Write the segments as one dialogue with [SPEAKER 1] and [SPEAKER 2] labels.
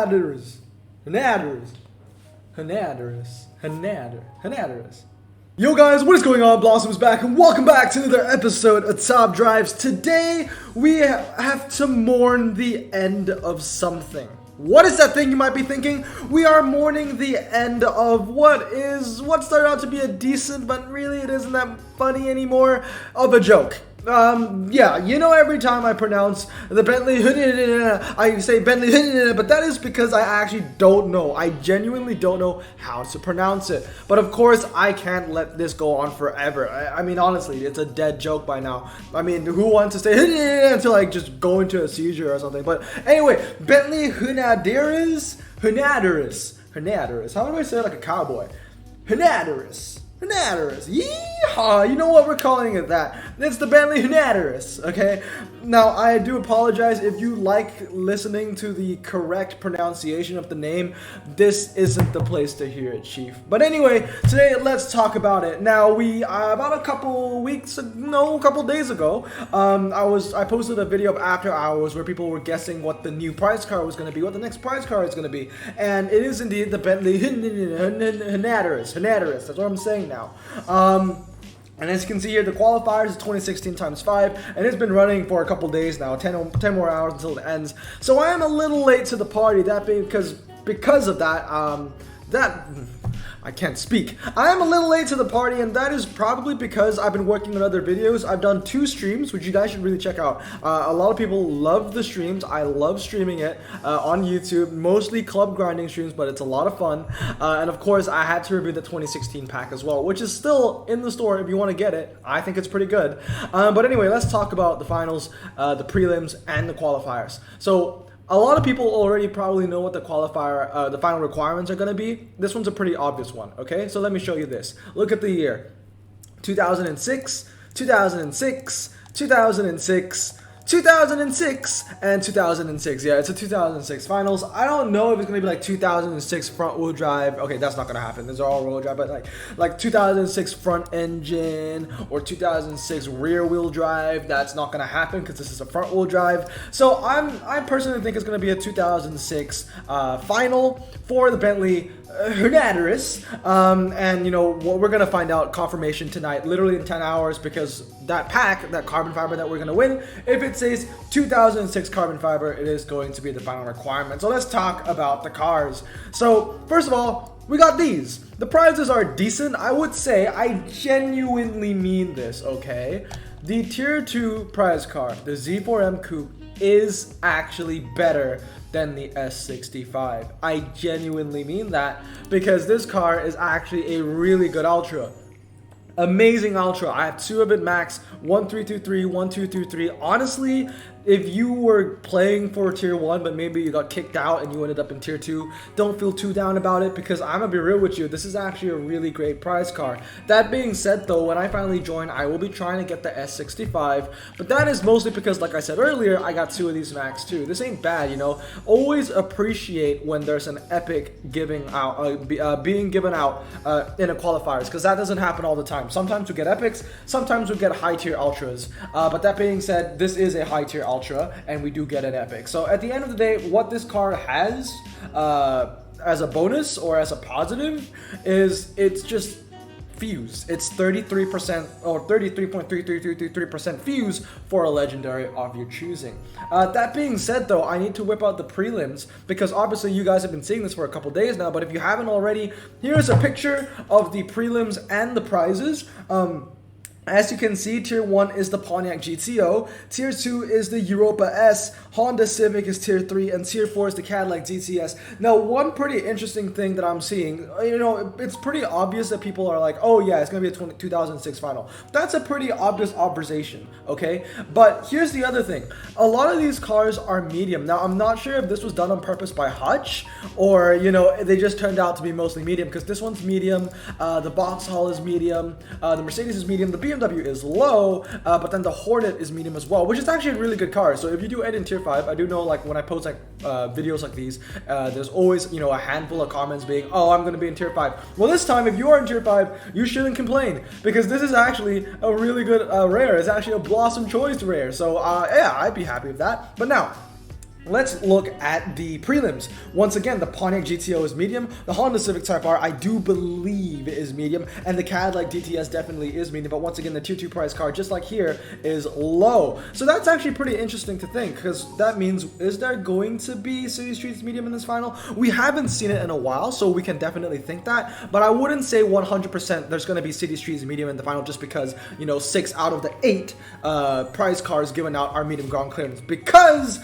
[SPEAKER 1] Hanaderous. Yo guys, what is going on? Blossom's back and welcome back to another episode of Top Drives. Today we have to mourn the end of something. What is that thing, you might be thinking? We are mourning the end of what started out to be a decent, but really it isn't that funny anymore, of a joke. Yeah, you know, every time I pronounce the Bentley, I say Bentley, but that is because I actually don't know. I genuinely don't know how to pronounce it. But of course, I can't let this go on forever. I mean, honestly, it's a dead joke by now. I mean, who wants to say until I just go into a seizure or something? But anyway, Bentley Hanaderous. How do I say it like a cowboy? Hanaderous. Yeehaw! You know what, we're calling it that. It's the Bentley Hanaderous, okay? Now, I do apologize if you like listening to the correct pronunciation of the name. This isn't the place to hear it, Chief. But anyway, today let's talk about it. Now, about a couple days ago, I posted a video of After Hours where people were guessing what the new prize car was going to be, what the next prize car is going to be. And it is indeed the Bentley Hanaderous. That's what I'm saying now. And as you can see here, the qualifiers is 2016 times 5, and it's been running for a couple days now, 10 more hours until it ends. So I am a little late to the party, that being because of that, I can't speak. I am a little late to the party, and that is probably because I've been working on other videos. I've done 2 streams, which you guys should really check out. A lot of people love the streams. I love streaming it on YouTube, mostly club grinding streams, but it's a lot of fun. And of course, I had to review the 2016 pack as well, which is still in the store if you want to get it. I think it's pretty good. But anyway, let's talk about the finals, the prelims, and the qualifiers. So, a lot of people already probably know what the qualifier, the final requirements are going to be. This one's a pretty obvious one, okay? So let me show you this. Look at the year. 2006, 2006, 2006, 2006, and 2006. Yeah, it's a 2006 finals. I don't know if it's going to be like 2006 front wheel drive. Okay, that's not going to happen. These are all rear wheel drive, but like 2006 front engine or 2006 rear wheel drive. That's not going to happen because this is a front wheel drive. So I personally think it's going to be a 2006 final for the Bentley Hanaderous. And you know what, we're gonna find out confirmation tonight, literally in 10 hours, because that pack, that carbon fiber that we're gonna win, if it says 2006 carbon fiber, it is going to be the final requirement. So let's talk about the cars. So first of all, we got these. The prizes are decent, I would say. I genuinely mean this, okay? The tier 2 prize car, the Z4M Coupe, is actually better than the S65. I genuinely mean that, because this car is actually a really good Ultra. Amazing Ultra. I have 2 of it max, 1323, 1223. Honestly, if you were playing for tier 1 but maybe you got kicked out and you ended up in tier 2, don't feel too down about it, because I'm gonna be real with you, this is actually a really great prize car. That being said though, when I finally join, I will be trying to get the S65, but that is mostly because, like I said earlier, I got 2 of these max too. This ain't bad, you know. Always appreciate when there's an epic being given out in a qualifiers, because that doesn't happen all the time. Sometimes we get epics, sometimes we get high tier ultras, but that being said, this is a high tier Ultra, and we do get an epic. So at the end of the day, what this car has as a bonus or as a positive is it's just fuse. It's 33% or 33.3333% fuse for a legendary of your choosing. That being said though, I need to whip out the prelims, because obviously you guys have been seeing this for a couple days now, but if you haven't already, here's a picture of the prelims and the prizes. As you can see, tier 1 is the Pontiac GTO, tier 2 is the Europa S, Honda Civic is tier 3, and tier 4 is the Cadillac GTS. Now, one pretty interesting thing that I'm seeing, you know, it's pretty obvious that people are like, oh yeah, it's going to be a 2006 final. That's a pretty obvious observation, okay? But here's the other thing. A lot of these cars are medium. Now, I'm not sure if this was done on purpose by Hutch, or, you know, they just turned out to be mostly medium, because this one's medium, the Vauxhall is medium, the Mercedes is medium, the BMW is low, but then the Hornet is medium as well, which is actually a really good car. So if you do end in tier 5, I do know, like, when I post like videos like these, there's always, you know, a handful of comments being, oh, I'm gonna be in tier 5. Well, this time, if you are in tier 5, you shouldn't complain, because this is actually a really good rare. It's actually a Blossom Choice rare. So yeah, I'd be happy with that. But now, Let's look at the prelims. Once again, the Pontiac GTO is medium, the Honda Civic Type R I do believe is medium, and the Cadillac DTS definitely is medium, but once again, the Tier 2 price car, just like here, is low. So that's actually pretty interesting to think, because that means, is there going to be City Streets medium in this final? We haven't seen it in a while, so we can definitely think that, but I wouldn't say 100% there's going to be City Streets medium in the final, just because, you know, 6 out of the 8 prize cars given out are medium ground clearance, because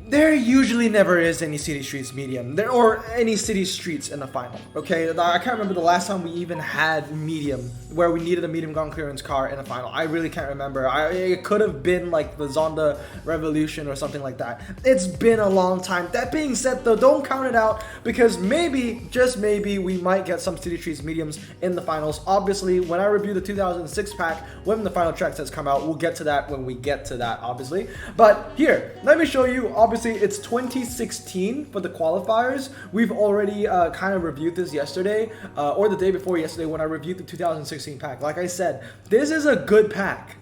[SPEAKER 1] there usually never is any City Streets medium, or any City Streets in the final, okay? I can't remember the last time we even had medium, where we needed a medium ground clearance car in a final. I really can't remember. It could have been like the Zonda Revolution or something like that. It's been a long time. That being said though, don't count it out, because maybe, just maybe, we might get some City Streets mediums in the finals. Obviously, when I review the 2006 pack, when the final track sets come out, we'll get to that when we get to that, obviously. But here, let me show you, obviously, it's 2016 for the qualifiers. We've already kind of reviewed this yesterday, or the day before yesterday when I reviewed the 2016 pack. Like I said, this is a good pack.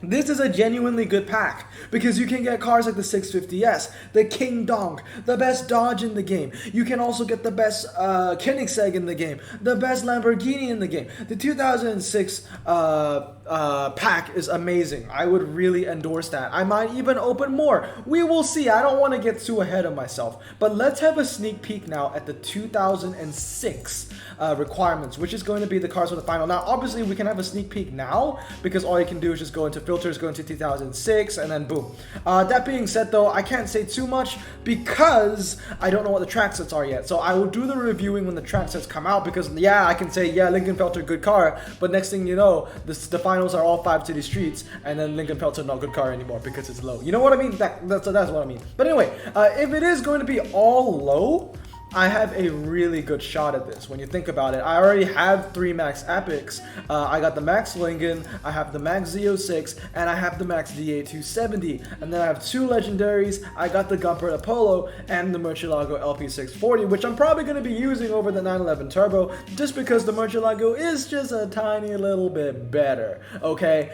[SPEAKER 1] This is a genuinely good pack, because you can get cars like the 650S, the King Donk, the best Dodge in the game. You can also get the best Koenigsegg in the game, the best Lamborghini in the game. The 2006 pack is amazing. I would really endorse that. I might even open more. We will see. I don't want to get too ahead of myself. But let's have a sneak peek now at the 2006 requirements, which is going to be the cars for the final. Now, obviously, we can have a sneak peek now, because all you can do is just go into filters, go into 2006, and then boom. That being said though, I can't say too much because I don't know what the track sets are yet. So I will do the reviewing when the track sets come out, because yeah, I can say, yeah, Lincoln Felter, good car, but next thing you know, the finals are all 5 City Streets, and then Lincoln Felter not good car anymore because it's low. You know what I mean? That's what I mean. But anyway, if it is going to be all low, I have a really good shot at this. When you think about it, I already have 3 Max Epics. I got the Max Lincoln, I have the Max Z06, and I have the Max DA270. And then I have 2 legendaries. I got the Gumpert Apollo and the Murcielago LP640, which I'm probably going to be using over the 911 Turbo, just because the Murcielago is just a tiny little bit better. Okay.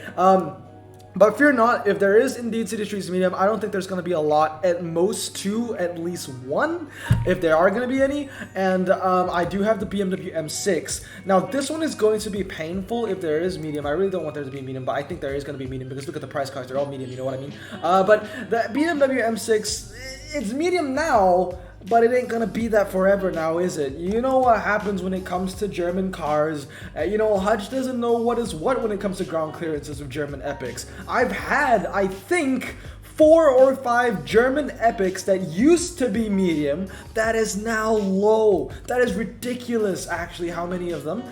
[SPEAKER 1] But fear not, if there is indeed City Streets medium, I don't think there's going to be a lot. At most 2, at least 1, if there are going to be any. And I do have the BMW M6. Now, this one is going to be painful if there is medium. I really don't want there to be medium, but I think there is going to be medium, because look at the price cards. They're all medium, you know what I mean? But the BMW M6, it's medium now, but it ain't gonna be that forever now, is it? You know what happens when it comes to German cars. You know, Hutch doesn't know what is what when it comes to ground clearances of German epics. I've had, I think, 4 or 5 German epics that used to be medium that is now low. That is ridiculous, actually, how many of them.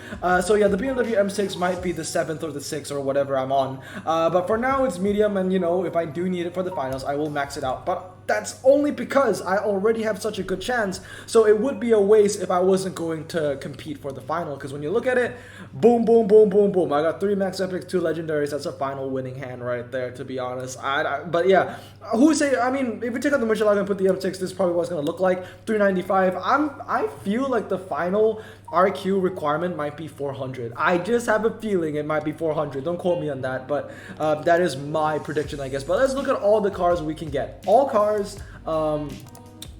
[SPEAKER 1] So yeah, the BMW M6 might be the 7th or the 6th or whatever I'm on. But for now, it's medium, and you know, if I do need it for the finals, I will max it out. But that's only because I already have such a good chance, so it would be a waste if I wasn't going to compete for the final, because when you look at it, boom, boom, boom, boom, boom. I got 3 Max Epics, 2 Legendaries. That's a final winning hand right there, to be honest. But yeah, who say, I mean, if we take out the Murcielago and put the M6, this is probably what it's going to look like. 395. I feel like the final RQ requirement might be 400. I just have a feeling it might be 400. Don't quote me on that, but that is my prediction, I guess. But let's look at all the cars we can get. All cars,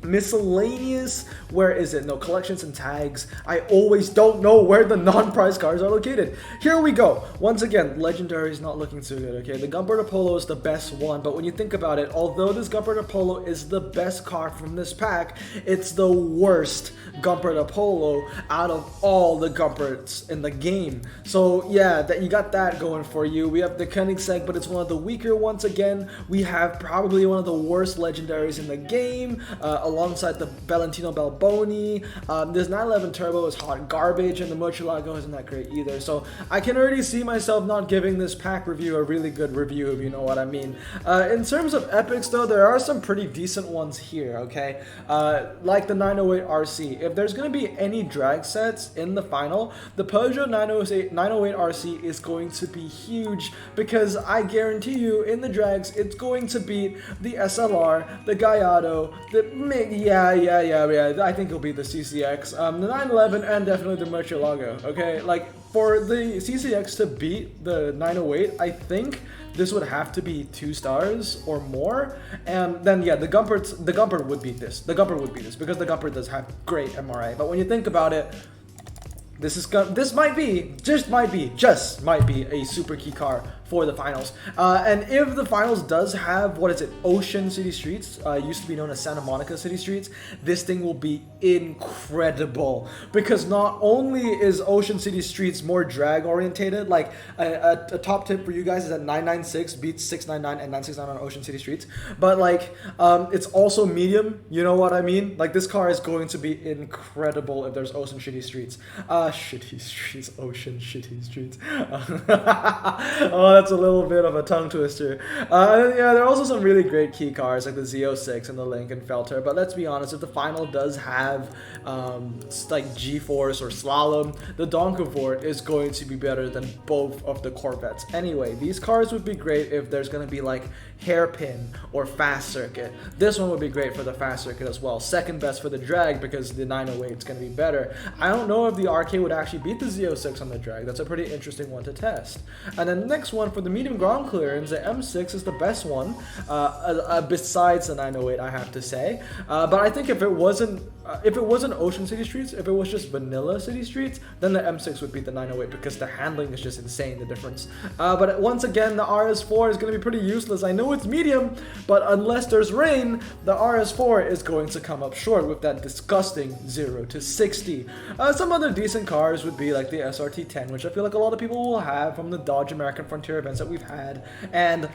[SPEAKER 1] miscellaneous, where is it? No, collections and tags. I always don't know where the non-prize cars are located. Here we go. Once again, legendary is not looking so good, okay? The Gumpert Apollo is the best one, but when you think about it, although this Gumpert Apollo is the best car from this pack, it's the worst Gumpert Apollo out of all the Gumperts in the game. So yeah, that you got that going for you. We have the Koenigsegg, but it's one of the weaker ones again. We have probably one of the worst legendaries in the game, alongside the Valentino Balboni. This 911 Turbo is hot garbage, and the Murcielago isn't that great either. So I can already see myself not giving this pack review a really good review, if you know what I mean. In terms of epics though, there are some pretty decent ones here, okay? Like the 908 RC. If there's going to be any drag sets in the final, the Peugeot 908 RC is going to be huge, because I guarantee you in the drags it's going to beat the SLR, the Gallardo, the I think it'll be the CCX, the 911, and definitely the Murcielago, okay? Like, for the CCX to beat the 908, I think this would have to be 2 stars or more, and then yeah, the Gumpert would beat this. The Gumpert would beat this because the Gumpert does have great MRA. But when you think about it, this might be just might be a super key car for the finals. And if the finals does have, what is it, Ocean City Streets, used to be known as Santa Monica City Streets, this thing will be incredible because not only is Ocean City Streets more drag orientated, like a top tip for you guys is that 996 beats 699 and 969 on Ocean City Streets, but like it's also medium, you know what I mean? Like this car is going to be incredible if there's Ocean City Streets. Shitty Streets, Ocean Shitty Streets. Oh, that's a little bit of a tongue twister. Yeah, there are also some really great key cars like the Z06 and the Lincoln Felter, but let's be honest, if the final does have like G-Force or Slalom, the Donkavort is going to be better than both of the Corvettes. Anyway, these cars would be great if there's going to be like hairpin or fast circuit. This one would be great for the fast circuit as well. Second best for the drag because the 908 is going to be better. I don't know if the RK would actually beat the Z06 on the drag. That's a pretty interesting one to test. And then the next one for the medium ground clearance, the M6 is the best one besides the 908, I have to say. But I think if it wasn't Ocean City Streets, if it was just vanilla City Streets, then the M6 would beat the 908 because the handling is just insane, the difference. But once again, the RS4 is going to be pretty useless. I know it's medium, but unless there's rain, the RS4 is going to come up short with that disgusting 0 to 60. Some other decent cars would be like the SRT10, which I feel like a lot of people will have from the Dodge American Frontier events that we've had, and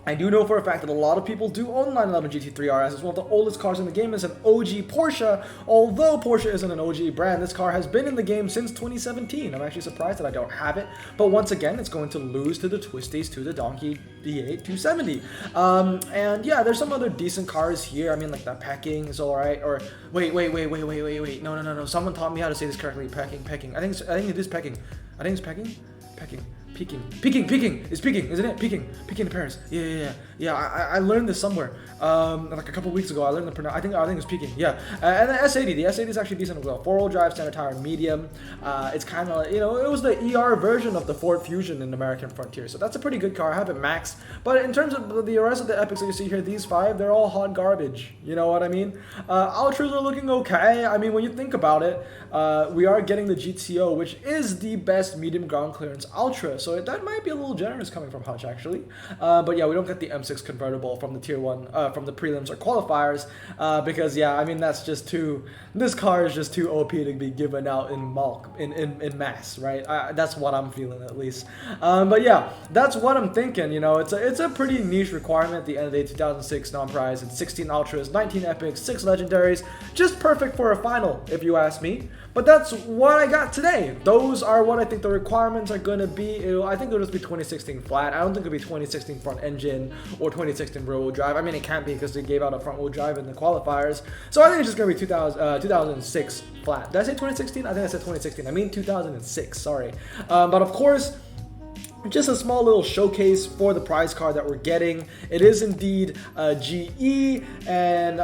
[SPEAKER 1] I do know for a fact that a lot of people do own 911 GT3 RS. It's one of the oldest cars in the game. It's an OG Porsche. Although Porsche isn't an OG brand, this car has been in the game since 2017. I'm actually surprised that I don't have it. But once again, it's going to lose to the Twisties, to the Donkey D8 270. And yeah, there's some other decent cars here. I mean, like the Peking is alright. Or wait. No. Someone taught me how to say this correctly. Peking. I think it is Peking. I think it's Peking. Peking. It's Peking, isn't it? Peking in Paris. Yeah. I learned this somewhere. Like a couple weeks ago, I learned the pronunciation. I think it's Peking. Yeah. And the S80. The S80 is actually decent as well. 4-wheel drive, standard tire, medium. It's kind of, it was the ER version of the Ford Fusion in American Frontier. So that's a pretty good car. I have it maxed. But in terms of the rest of the epics that you see here, these 5, they're all hot garbage. You know what I mean? Ultras are looking okay. I mean, when you think about it, we are getting the GTO, which is the best medium ground clearance Ultra. So that might be a little generous coming from Hutch, actually. But yeah, we don't get the M6 convertible from the Tier 1, from the prelims or qualifiers, because yeah, I mean, that's just too, this car is just too OP to be given out in mass, right? That's what I'm feeling, at least. But yeah, that's what I'm thinking, it's a pretty niche requirement at the end of the day. 2006 non-prize, it's 16 Ultras, 19 Epics, 6 Legendaries, just perfect for a final, if you ask me. But that's what I got today. Those are what I think the requirements are going to be. I think it'll just be 2016 flat. I don't think it'll be 2016 front engine or 2016 rear wheel drive. I mean, it can't be because they gave out a front wheel drive in the qualifiers. So I think it's just going to be 2006 flat. Did I say 2016? I think I said 2016. I mean 2006, sorry. But of course, just a small little showcase for the prize card that we're getting. It is indeed GE, and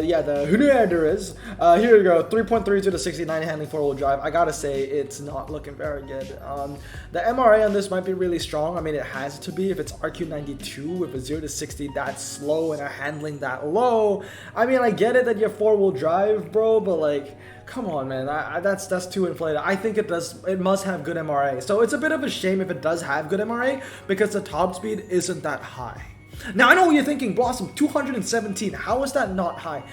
[SPEAKER 1] yeah, the Hunerders. Here we go, 3.3 to the 69 handling 4-wheel drive. I gotta say, it's not looking very good. The MRA on this might be really strong. I mean, it has to be if it's RQ92 with a 0 to 60 that slow and a handling that low. I mean, I get it that you have 4-wheel drive, bro, but like, come on, man, that's too inflated. I think it must have good MRA. So it's a bit of a shame if it does have good MRA because the top speed isn't that high. Now, I know what you're thinking, Blossom, 217, how is that not high?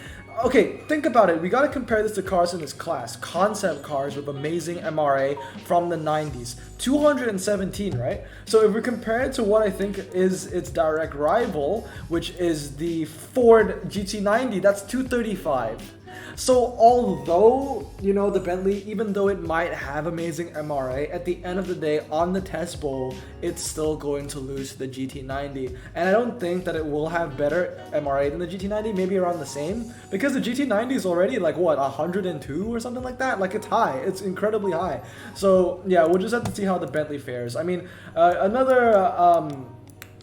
[SPEAKER 1] Okay, think about it. We gotta compare this to cars in this class. Concept cars with amazing MRA from the 90s. 217, right? So if we compare it to what I think is its direct rival, which is the Ford GT90, that's 235. So although, the Bentley, even though it might have amazing MRA, at the end of the day, on the test bowl, it's still going to lose to the GT90. And I don't think that it will have better MRA than the GT90, maybe around the same, because the GT90 is already like, what, 102 or something like that? Like, it's high. It's incredibly high. So, yeah, we'll just have to see how the Bentley fares. I mean, another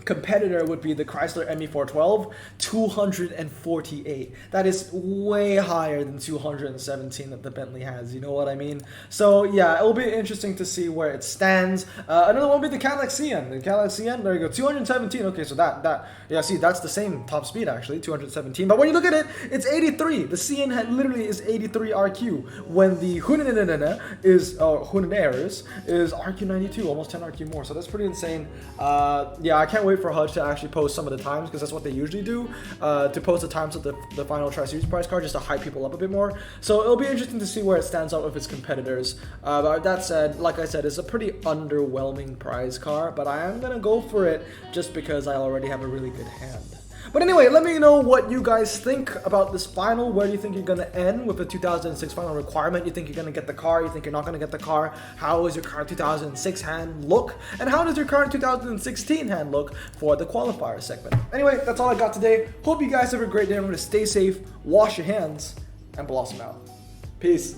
[SPEAKER 1] competitor would be the Chrysler ME412, 248. That is way higher than 217 that the Bentley has, you know what I mean? So yeah, it'll be interesting to see where it stands. Another one would be the Cadillac CN. The Cadillac CN, there you go, 217. Okay, so yeah, see, that's the same top speed actually, 217. But when you look at it, it's 83. The CN literally is 83 RQ, when the Hunaner is RQ 92, almost 10 RQ more. So that's pretty insane. Yeah, I can't wait for Hutch to actually post some of the times, because that's what they usually do, to post the times of the final Tri-Series prize car, just to hype people up a bit more. So it'll be interesting to see where it stands out with its competitors. But that said, like I said, it's a pretty underwhelming prize car, but I am gonna go for it just because I already have a really good hand. But anyway, let me know what you guys think about this final. Where do you think you're going to end with the 2006 final requirement? You think you're going to get the car? You think you're not going to get the car? How is your current 2006 hand look? And how does your current 2016 hand look for the qualifier segment? Anyway, that's all I got today. Hope you guys have a great day. Remember to stay safe, wash your hands, and blossom out. Peace.